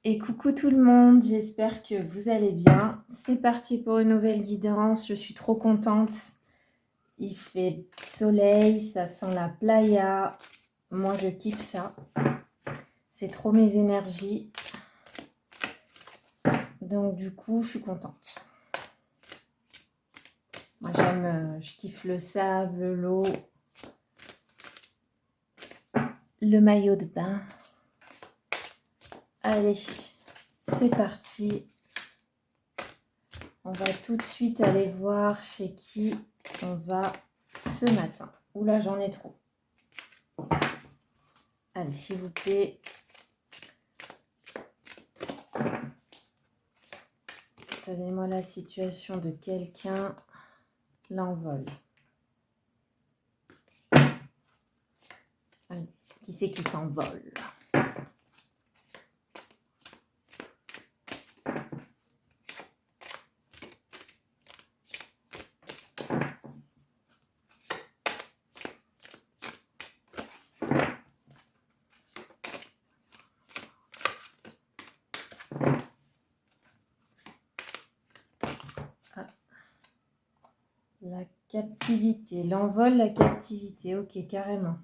Et coucou tout le monde, j'espère que vous allez bien. C'est parti pour une nouvelle guidance, je suis trop contente. Il fait soleil, ça sent la playa. Moi je kiffe ça. C'est trop mes énergies. Donc du coup, je suis contente. Moi j'aime, je kiffe le sable, l'eau, le maillot de bain. Allez, c'est parti. On va tout de suite aller voir chez qui on va ce matin. Oula, j'en ai trop. Allez, s'il vous plaît. Donnez-moi la situation de quelqu'un. L'envol. Allez, qui c'est qui s'envole ? La captivité, l'envol, la captivité, ok, carrément.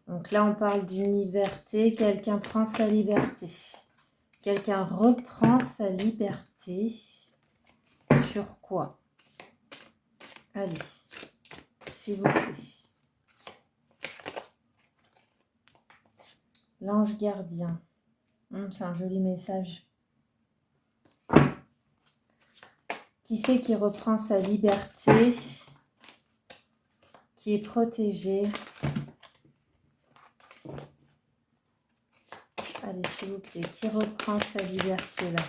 Donc là, on parle d'une liberté, quelqu'un prend sa liberté. Quelqu'un reprend sa liberté. Sur quoi ? Allez, s'il vous plaît. L'ange gardien. C'est un joli message. Qui c'est qui reprend sa liberté, qui est protégé? Allez, s'il vous plaît, qui reprend sa liberté là?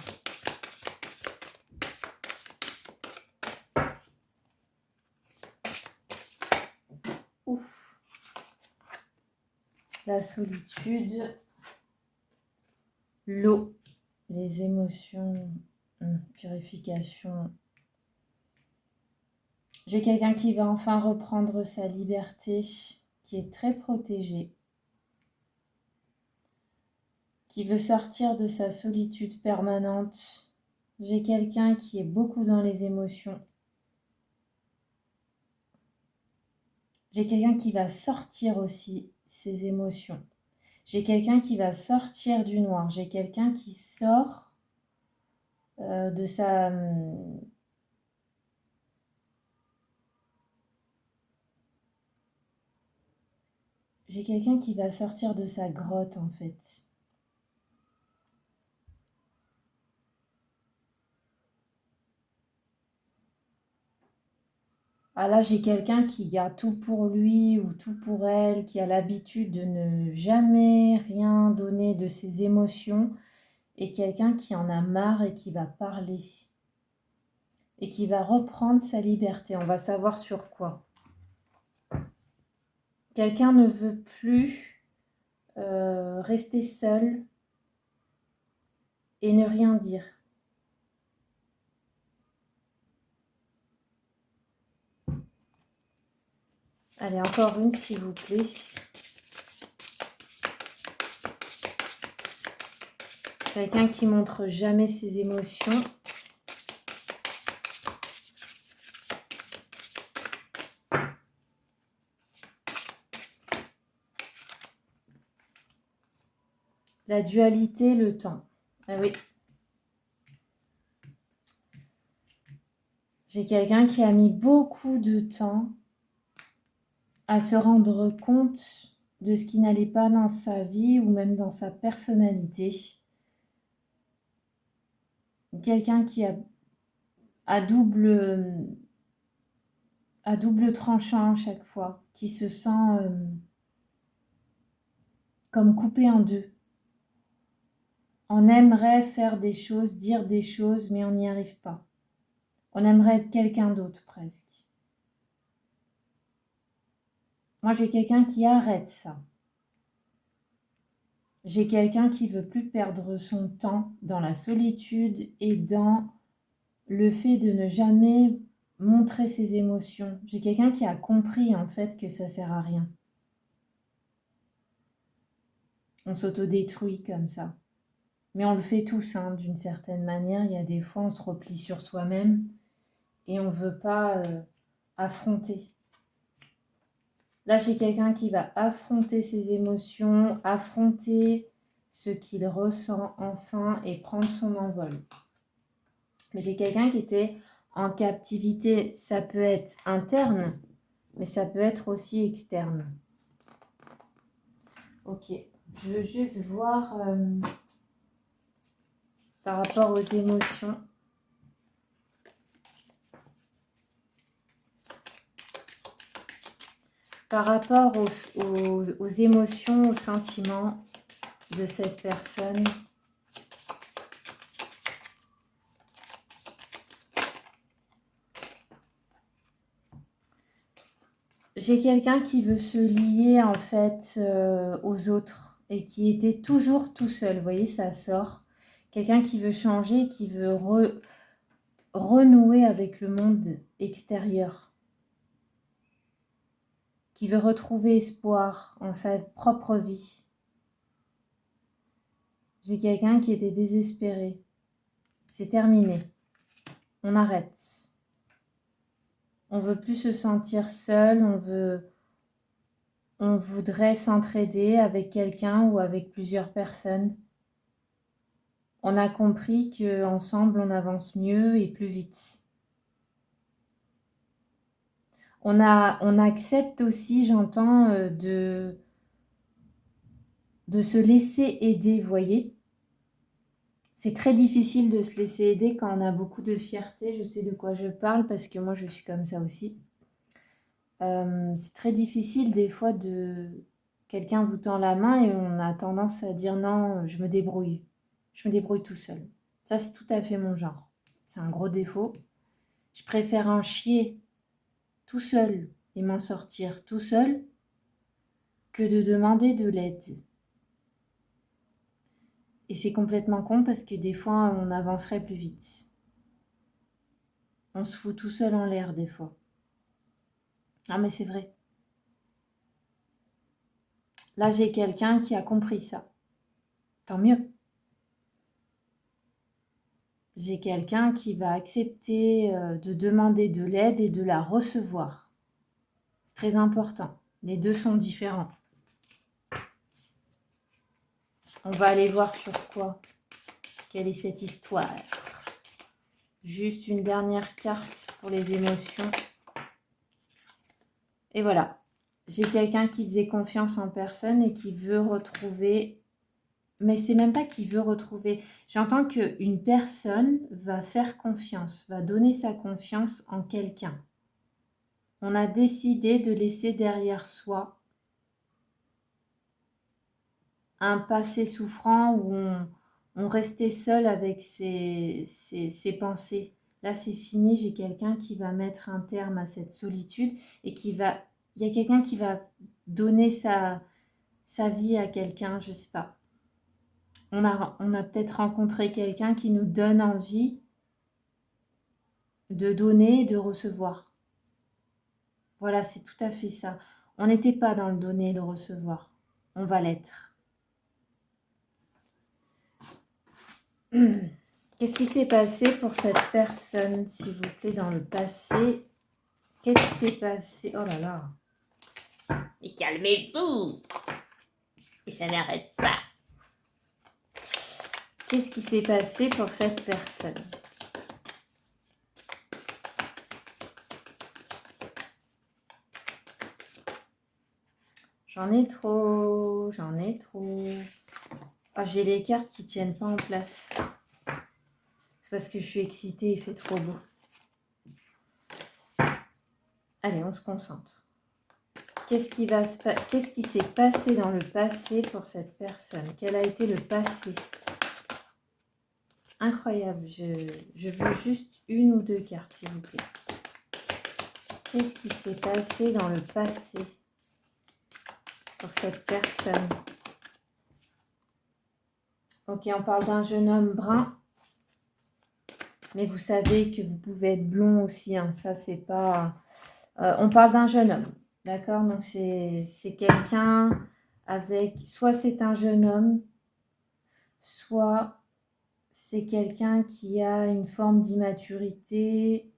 Ouf. La solitude, l'eau, les émotions, purification. J'ai quelqu'un qui va enfin reprendre sa liberté, qui est très protégé, qui veut sortir de sa solitude permanente. J'ai quelqu'un qui est beaucoup dans les émotions. J'ai quelqu'un qui va sortir aussi ses émotions. J'ai quelqu'un qui va sortir du noir. J'ai quelqu'un qui sort de sa... J'ai quelqu'un qui va sortir de sa grotte en fait. Ah là, j'ai quelqu'un qui garde tout pour lui ou tout pour elle, qui a l'habitude de ne jamais rien donner de ses émotions, et quelqu'un qui en a marre et qui va parler et qui va reprendre sa liberté. On va savoir sur quoi. Quelqu'un ne veut plus rester seul et ne rien dire. Allez, encore une s'il vous plaît. Quelqu'un qui montre jamais ses émotions. La dualité, le temps. Ah oui. J'ai quelqu'un qui a mis beaucoup de temps à se rendre compte de ce qui n'allait pas dans sa vie ou même dans sa personnalité. Quelqu'un qui a à double tranchant à chaque fois, qui se sent comme coupé en deux. On aimerait faire des choses, dire des choses, mais on n'y arrive pas. On aimerait être quelqu'un d'autre presque. Moi, j'ai quelqu'un qui arrête ça. J'ai quelqu'un qui veut plus perdre son temps dans la solitude et dans le fait de ne jamais montrer ses émotions. J'ai quelqu'un qui a compris en fait que ça sert à rien. On s'autodétruit comme ça. Mais on le fait tous, hein, d'une certaine manière. Il y a des fois, on se replie sur soi-même et on ne veut pas affronter. Là, j'ai quelqu'un qui va affronter ses émotions, affronter ce qu'il ressent enfin et prendre son envol. Mais j'ai quelqu'un qui était en captivité. Ça peut être interne, mais ça peut être aussi externe. Ok, je veux juste voir par rapport aux émotions. Par rapport aux émotions, aux sentiments de cette personne. J'ai quelqu'un qui veut se lier en fait aux autres et qui était toujours tout seul. Vous voyez, ça sort. Quelqu'un qui veut changer, qui veut renouer avec le monde extérieur. Qui veut retrouver espoir en sa propre vie. J'ai quelqu'un qui était désespéré. C'est terminé. On arrête. On veut plus se sentir seul, on voudrait s'entraider avec quelqu'un ou avec plusieurs personnes. On a compris qu'ensemble, on avance mieux et plus vite. On accepte aussi, j'entends, de se laisser aider, vous voyez. C'est très difficile de se laisser aider quand on a beaucoup de fierté. Je sais de quoi je parle parce que moi, je suis comme ça aussi. C'est très difficile des fois de... Quelqu'un vous tend la main et on a tendance à dire non, je me débrouille. Je me débrouille tout seul. Ça, c'est tout à fait mon genre. C'est un gros défaut. Je préfère en chier tout seul et m'en sortir tout seul que de demander de l'aide. Et c'est complètement con parce que des fois, on avancerait plus vite. On se fout tout seul en l'air des fois. Ah mais c'est vrai. Là, j'ai quelqu'un qui a compris ça. Tant mieux. J'ai quelqu'un qui va accepter de demander de l'aide et de la recevoir. C'est très important. Les deux sont différents. On va aller voir sur quoi. Quelle est cette histoire? Juste une dernière carte pour les émotions. Et voilà. J'ai quelqu'un qui faisait confiance en personne et qui veut retrouver... Mais c'est même pas qu'il veut retrouver. J'entends qu'une personne va faire confiance, va donner sa confiance en quelqu'un. On a décidé de laisser derrière soi un passé souffrant où on restait seul avec ses pensées. Là, c'est fini. J'ai quelqu'un qui va mettre un terme à cette solitude et il y a quelqu'un qui va donner sa vie à quelqu'un, je ne sais pas. On a peut-être rencontré quelqu'un qui nous donne envie de donner et de recevoir. Voilà, c'est tout à fait ça. On n'était pas dans le donner et le recevoir. On va l'être. Qu'est-ce qui s'est passé pour cette personne, s'il vous plaît, dans le passé? Qu'est-ce qui s'est passé? Oh là là. Et calmez-vous. Et ça n'arrête pas. Qu'est-ce qui s'est passé pour cette personne? J'en ai trop, j'en ai trop. Oh, j'ai les cartes qui ne tiennent pas en place. C'est parce que je suis excitée, il fait trop beau. Allez, on se concentre. Qu'est-ce qui s'est passé dans le passé pour cette personne? Quel a été le passé? Incroyable. Je veux juste une ou deux cartes, s'il vous plaît. Qu'est-ce qui s'est passé dans le passé pour cette personne? Ok, on parle d'un jeune homme brun. Mais vous savez que vous pouvez être blond aussi. Hein, ça, c'est pas... on parle d'un jeune homme. D'accord? Donc, c'est quelqu'un avec... Soit c'est un jeune homme, soit c'est quelqu'un qui a une forme d'immaturité,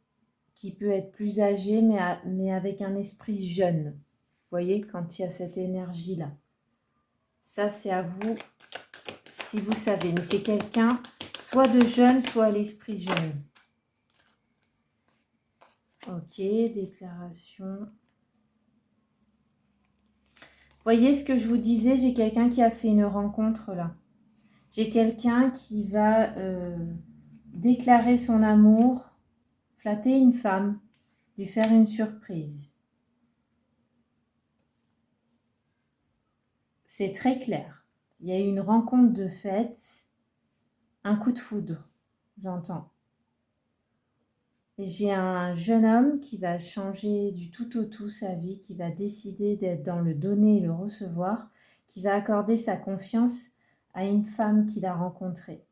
qui peut être plus âgé, mais avec un esprit jeune. Vous voyez, quand il y a cette énergie-là. Ça, c'est à vous, si vous savez. Mais c'est quelqu'un, soit de jeune, soit à l'esprit jeune. Ok, déclaration. Voyez ce que je vous disais, j'ai quelqu'un qui a fait une rencontre là. J'ai quelqu'un qui va déclarer son amour, flatter une femme, lui faire une surprise. C'est très clair. Il y a eu une rencontre de fête, un coup de foudre, j'entends. J'ai un jeune homme qui va changer du tout au tout sa vie, qui va décider d'être dans le donner et le recevoir, qui va accorder sa confiance à une femme qu'il a rencontrée.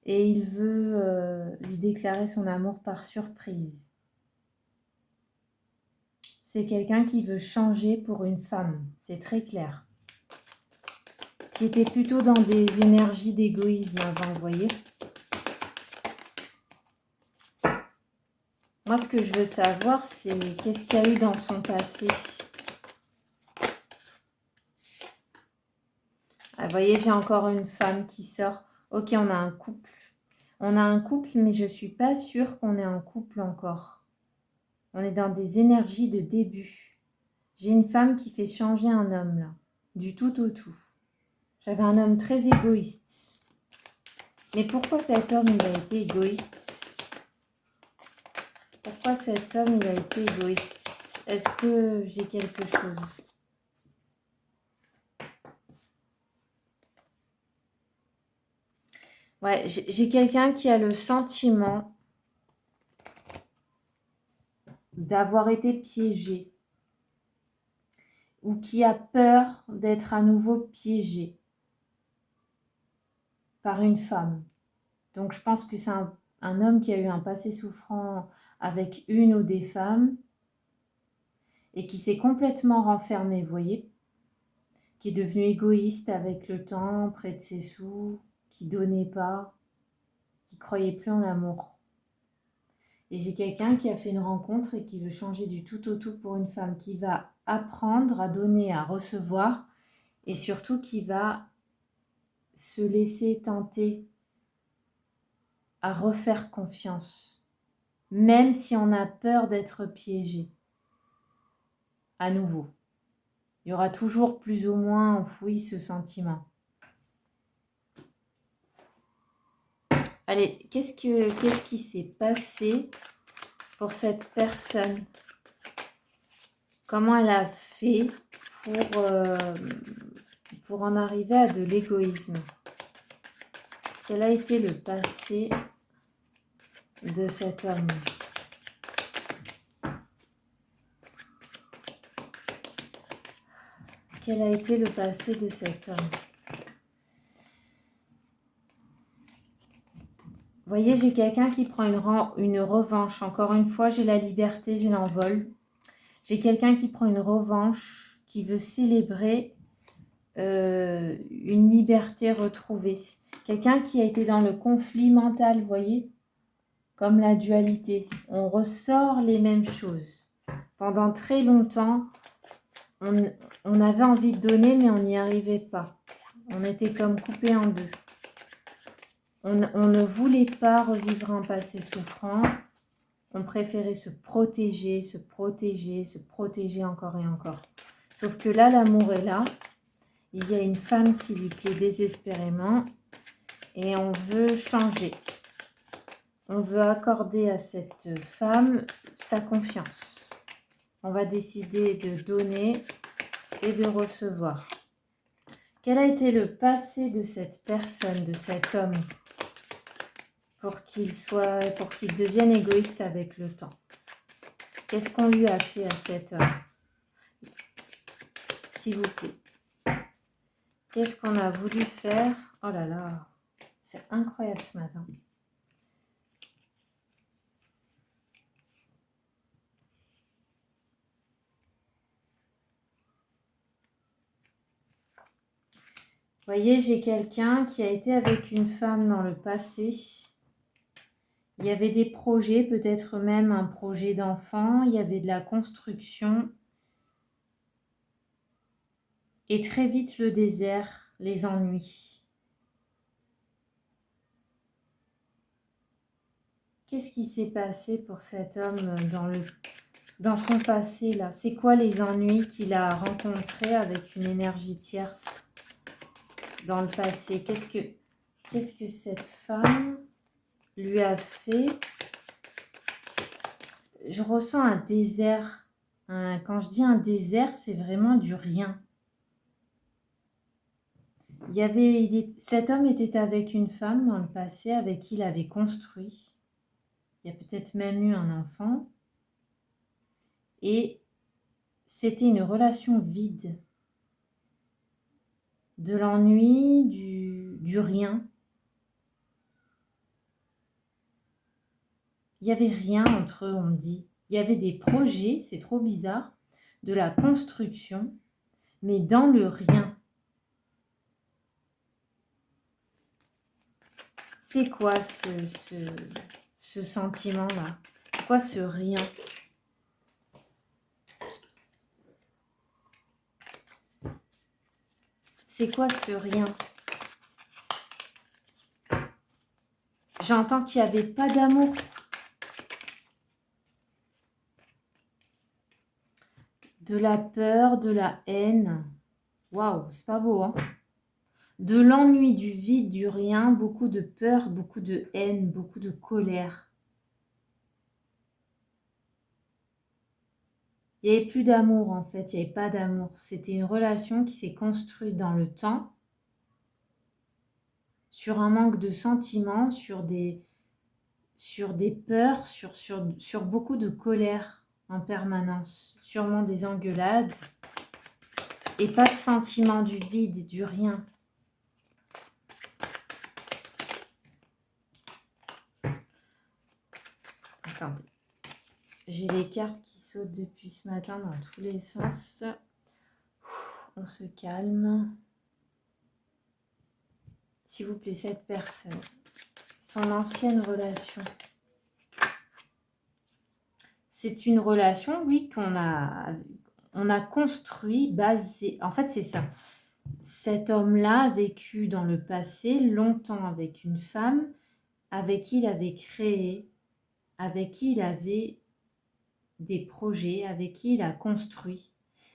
Et il veut lui déclarer son amour par surprise. C'est quelqu'un qui veut changer pour une femme, c'est très clair. Qui était plutôt dans des énergies d'égoïsme avant, vous voyez. Moi, ce que je veux savoir, c'est qu'est-ce qu'il y a eu dans son passé. Ah, vous voyez, j'ai encore une femme qui sort. Ok, on a un couple. On a un couple, mais je ne suis pas sûre qu'on est en couple encore. On est dans des énergies de début. J'ai une femme qui fait changer un homme, là. Du tout au tout. J'avais un homme très égoïste. Mais pourquoi cet homme, il a été égoïste? Pourquoi cet homme, il a été égoïste? Est-ce que j'ai quelque chose? Ouais, j'ai quelqu'un qui a le sentiment d'avoir été piégé ou qui a peur d'être à nouveau piégé par une femme. Donc, je pense que c'est un homme qui a eu un passé souffrant avec une ou des femmes et qui s'est complètement renfermé, vous voyez, qui est devenu égoïste avec le temps, près de ses sous, qui donnait pas, qui croyait plus en l'amour. Et j'ai quelqu'un qui a fait une rencontre et qui veut changer du tout au tout pour une femme, qui va apprendre à donner, à recevoir et surtout qui va se laisser tenter à refaire confiance, même si on a peur d'être piégé. À nouveau, il y aura toujours plus ou moins enfoui ce sentiment. Allez, qu'est-ce qui s'est passé pour cette personne? Comment elle a fait pour en arriver à de l'égoïsme? Quel a été le passé de cet homme? Quel a été le passé de cet homme? Vous voyez, j'ai quelqu'un qui prend une revanche. Encore une fois, j'ai la liberté, j'ai l'envol. J'ai quelqu'un qui prend une revanche, qui veut célébrer une liberté retrouvée. Quelqu'un qui a été dans le conflit mental, vous voyez, comme la dualité. On ressort les mêmes choses. Pendant très longtemps, on avait envie de donner, mais on n'y arrivait pas. On était comme coupé en deux. On ne voulait pas revivre un passé souffrant. On préférait se protéger, se protéger, se protéger encore et encore. Sauf que là, l'amour est là. Il y a une femme qui lui plaît désespérément et on veut changer. On veut accorder à cette femme sa confiance. On va décider de donner et de recevoir. Quel a été le passé de cette personne, de cet homme, pour qu'il devienne égoïste avec le temps? Qu'est-ce qu'on lui a fait à cet homme? S'il vous plaît. Qu'est-ce qu'on a voulu faire? Oh là là, c'est incroyable ce matin. Vous voyez, j'ai quelqu'un qui a été avec une femme dans le passé. Il y avait des projets, peut-être même un projet d'enfant. Il y avait de la construction. Et très vite le désert, les ennuis. Qu'est-ce qui s'est passé pour cet homme dans son passé là? C'est quoi les ennuis qu'il a rencontrés avec une énergie tierce dans le passé? Qu'est-ce que cette femme lui a fait? Je ressens un désert. Quand je dis un désert, c'est vraiment du rien. Cet homme était avec une femme dans le passé avec qui il avait construit. Il y a peut-être même eu un enfant. Et c'était une relation vide. De l'ennui, du rien. Il n'y avait rien entre eux, on me dit. Il y avait des projets, c'est trop bizarre, de la construction, mais dans le rien. C'est quoi ce sentiment-là? C'est quoi ce rien? C'est quoi ce rien? J'entends qu'il n'y avait pas d'amour. De la peur, de la haine. Waouh, c'est pas beau, hein? De l'ennui, du vide, du rien, beaucoup de peur, beaucoup de haine, beaucoup de colère. Il n'y avait plus d'amour en fait, il n'y avait pas d'amour. C'était une relation qui s'est construite dans le temps, sur un manque de sentiments, sur des peurs, sur beaucoup de colère en permanence. Sûrement des engueulades et pas de sentiment, du vide, du rien. Attendez. J'ai les cartes qui sautent depuis ce matin dans tous les sens. On se calme. S'il vous plaît, cette personne, son ancienne relation. C'est une relation, oui, qu'on a construit, basée. En fait, c'est ça. Cet homme-là a vécu dans le passé longtemps avec une femme avec qui il avait créé, avec qui il avait des projets, avec qui il a construit,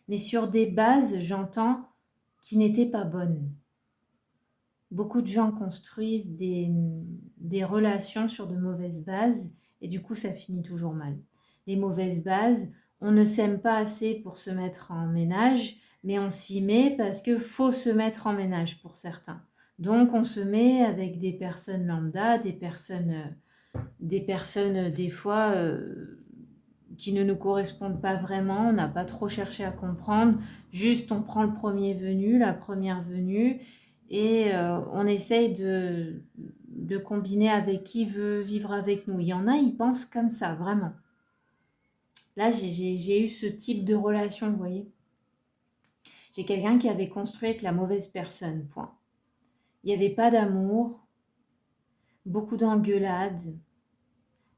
mais sur des bases, j'entends, qui n'étaient pas bonnes. Beaucoup de gens construisent des relations sur de mauvaises bases et du coup, ça finit toujours mal. Les mauvaises bases, on ne s'aime pas assez pour se mettre en ménage, mais on s'y met parce qu'il faut se mettre en ménage pour certains. Donc, on se met avec des personnes lambda, des personnes des fois qui ne nous correspondent pas vraiment, on n'a pas trop cherché à comprendre, juste on prend le premier venu, la première venue, et on essaye de combiner avec qui veut vivre avec nous. Il y en a, ils pensent comme ça, vraiment. Là, j'ai eu ce type de relation, vous voyez. J'ai quelqu'un qui avait construit avec la mauvaise personne, point. Il n'y avait pas d'amour, beaucoup d'engueulades,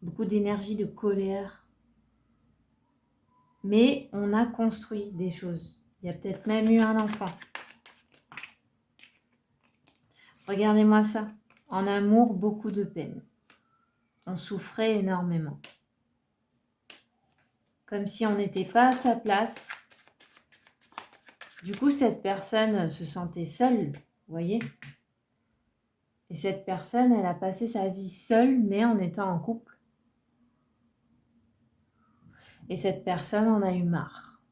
beaucoup d'énergie, de colère. Mais on a construit des choses. Il y a peut-être même eu un enfant. Regardez-moi ça. En amour, beaucoup de peine. On souffrait énormément. Comme si on n'était pas à sa place. Du coup, cette personne se sentait seule, vous voyez. Et cette personne, elle a passé sa vie seule, mais en étant en couple. Et cette personne en a eu marre.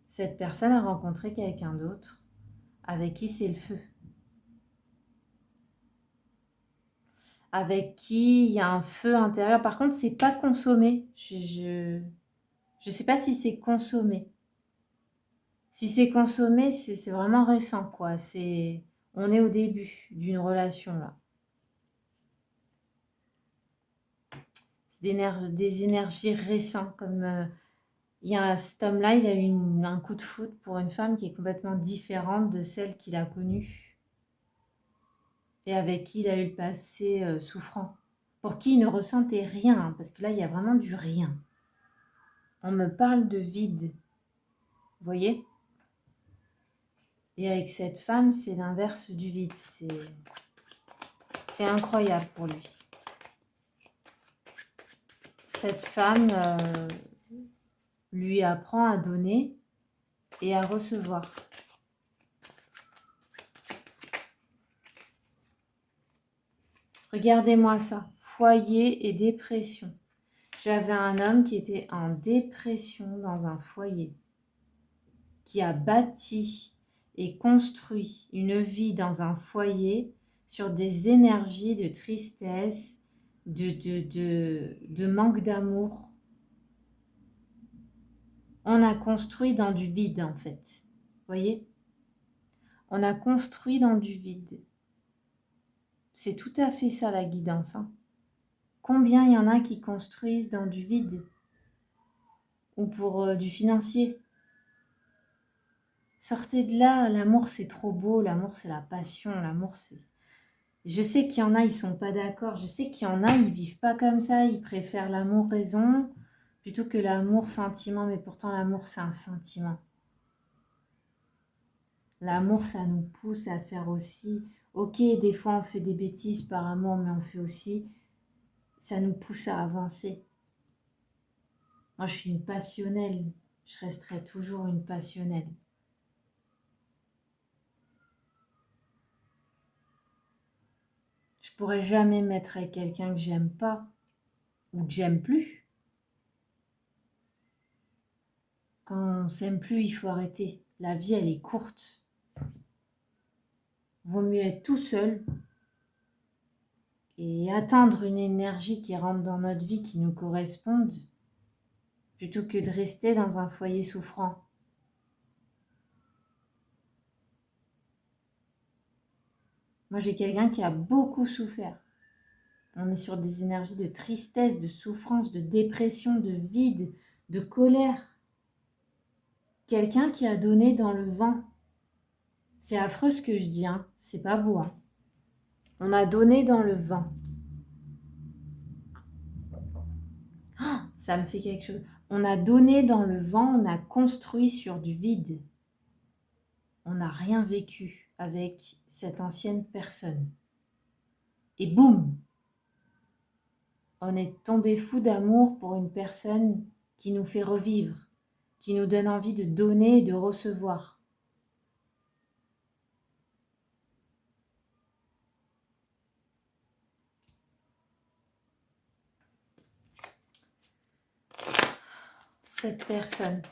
Cette personne a rencontré quelqu'un d'autre avec qui c'est le feu. Avec qui il y a un feu intérieur. Par contre, c'est pas consommé. Je sais pas si c'est consommé. Si c'est consommé, c'est vraiment récent, quoi. On est au début d'une relation, là. C'est des énergies récentes, comme cet homme-là, il a eu un coup de foudre pour une femme qui est complètement différente de celle qu'il a connue. et avec qui il a eu le passé souffrant, pour qui il ne ressentait rien, hein, parce que là, il y a vraiment du rien. On me parle de vide, vous voyez? Et avec cette femme, c'est l'inverse du vide. C'est incroyable pour lui. Cette femme lui apprend à donner et à recevoir. Regardez-moi ça, foyer et dépression. J'avais un homme qui était en dépression dans un foyer, qui a bâti et construit une vie dans un foyer sur des énergies de tristesse, de manque d'amour. On a construit dans du vide en fait, vous voyez? On a construit dans du vide. C'est tout à fait ça la guidance, hein. Combien il y en a qui construisent dans du vide ou pour du financier? Sortez de là, l'amour c'est trop beau, l'amour c'est la passion, l'amour c'est... Je sais qu'il y en a, ils sont pas d'accord, je sais qu'il y en a, ils vivent pas comme ça, ils préfèrent l'amour raison plutôt que l'amour sentiment, mais pourtant l'amour c'est un sentiment. L'amour ça nous pousse à faire aussi, ok des fois on fait des bêtises par amour, mais on fait aussi, ça nous pousse à avancer. Moi je suis une passionnelle, je resterai toujours une passionnelle. Je pourrais jamais mettre avec quelqu'un que j'aime pas ou que j'aime plus. Quand on s'aime plus, il faut arrêter. La vie, elle est courte. Vaut mieux être tout seul et attendre une énergie qui rentre dans notre vie, qui nous corresponde, plutôt que de rester dans un foyer souffrant. Moi, j'ai quelqu'un qui a beaucoup souffert. On est sur des énergies de tristesse, de souffrance, de dépression, de vide, de colère. Quelqu'un qui a donné dans le vent. C'est affreux ce que je dis, hein. C'est pas beau, hein. On a donné dans le vent. Oh, ça me fait quelque chose. On a donné dans le vent, on a construit sur du vide. On n'a rien vécu avec cette ancienne personne. Et boum, on est tombé fou d'amour pour une personne qui nous fait revivre, qui nous donne envie de donner et de recevoir. Cette personne.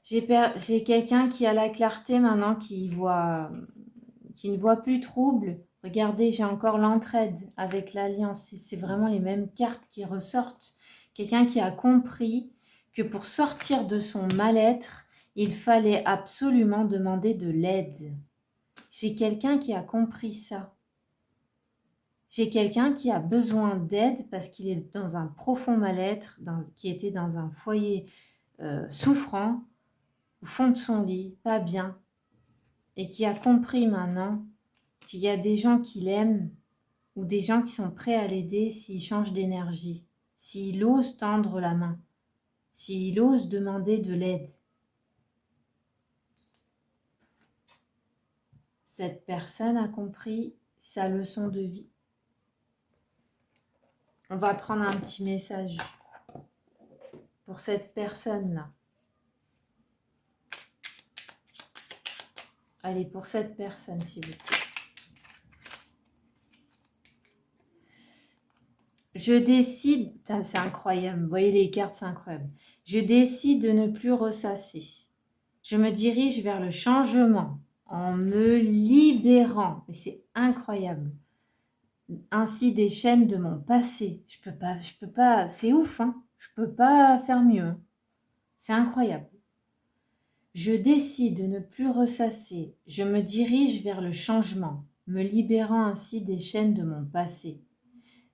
J'ai quelqu'un qui a la clarté maintenant, qui ne voit plus trouble. Regardez, j'ai encore l'entraide avec l'alliance. C'est vraiment les mêmes cartes qui ressortent. Quelqu'un qui a compris que pour sortir de son mal-être, il fallait absolument demander de l'aide. J'ai quelqu'un qui a compris ça. J'ai quelqu'un qui a besoin d'aide parce qu'il est dans un profond mal-être, qui était dans un foyer souffrant, au fond de son lit, pas bien, et qui a compris maintenant qu'il y a des gens qui l'aiment ou des gens qui sont prêts à l'aider s'il change d'énergie, s'il ose tendre la main, s'il ose demander de l'aide. Cette personne a compris sa leçon de vie. On va prendre un petit message pour cette personne-là. Allez, pour cette personne, s'il vous plaît. Je décide, c'est incroyable, vous voyez les cartes, c'est incroyable. Je décide de ne plus ressasser. Je me dirige vers le changement en me libérant. Mais c'est incroyable. Ainsi des chaînes de mon passé. Je peux pas, c'est ouf, hein. Je peux pas faire mieux. C'est incroyable. Je décide de ne plus ressasser. Je me dirige vers le changement, me libérant ainsi des chaînes de mon passé.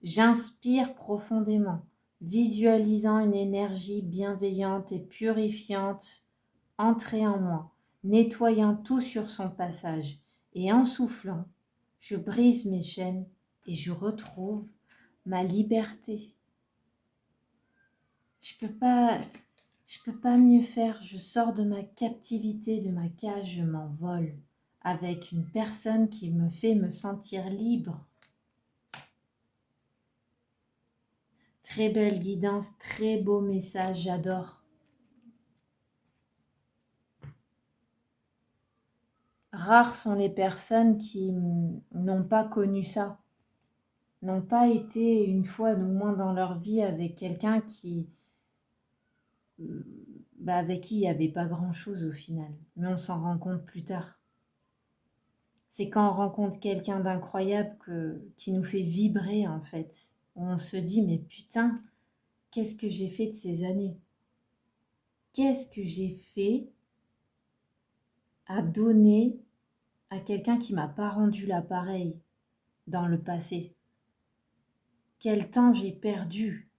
J'inspire profondément. visualisant une énergie bienveillante et purifiante entrer en moi, nettoyant tout sur son passage. Et en soufflant, je brise mes chaînes et je retrouve ma liberté. Je peux pas mieux faire. Je sors de ma captivité, de ma cage, je m'envole avec une personne qui me fait me sentir libre. Très belle guidance, très beau message, j'adore. Rares sont les personnes qui n'ont pas connu ça, n'ont pas été une fois au moins dans leur vie avec quelqu'un avec qui il n'y avait pas grand-chose au final. Mais on s'en rend compte plus tard. C'est quand on rencontre quelqu'un d'incroyable qui nous fait vibrer en fait. On se dit mais putain, qu'est-ce que j'ai fait de ces années? Qu'est-ce que j'ai fait à donner à quelqu'un qui m'a pas rendu l'appareil dans le passé? Quel temps j'ai perdu?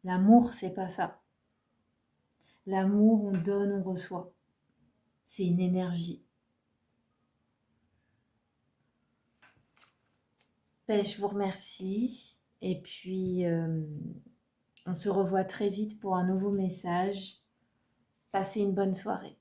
L'amour, c'est pas ça. L'amour, on donne, on reçoit. C'est une énergie. Ben, je vous remercie. Et puis, on se revoit très vite pour un nouveau message. Passez une bonne soirée.